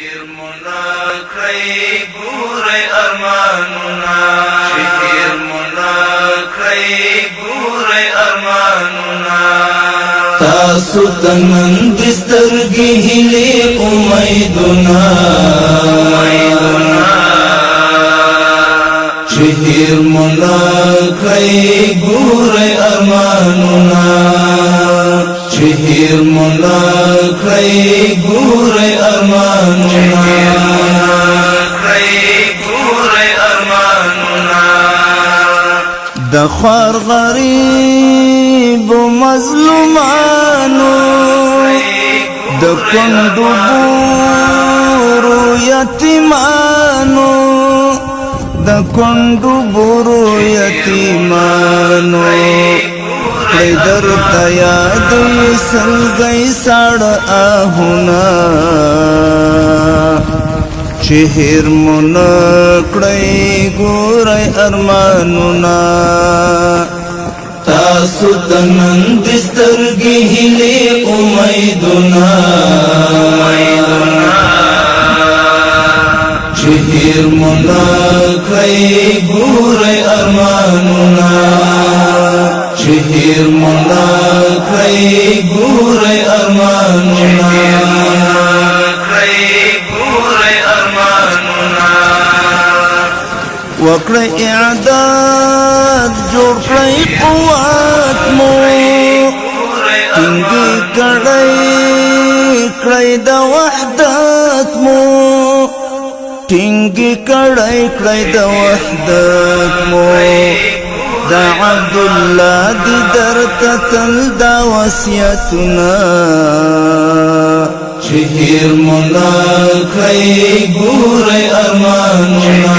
شهیر منا کړی ګورې ارمانونه شهیر منا کړی ګورې ارمانونه تاسو تنن دسترګې هلي امیدونه شهیر منا کړی ګورې ارمانونه شهیر منا کړی ګورې ارمانونه د خوار غریب مظلومانو د کندو بورو یتیمانو د کندو بورو یتیمانو کړی درته یاد سلګی ساړه آهونه شهیر منا کړی ګورې ارمانونه تاسو تنن دسترګې هلي امیدونه شهیر منا کړی ګورې ارمانونه شهیر منا کړی ګورې ارمانونه وکړی اعداد جوړ کړی قوت مو ټینګې کړی د وحدت مو ټینګې کړی د وحدت مو د عبدالله دی درته تل دا وصیتونه شهیر منا کړی ګورې ارمانونه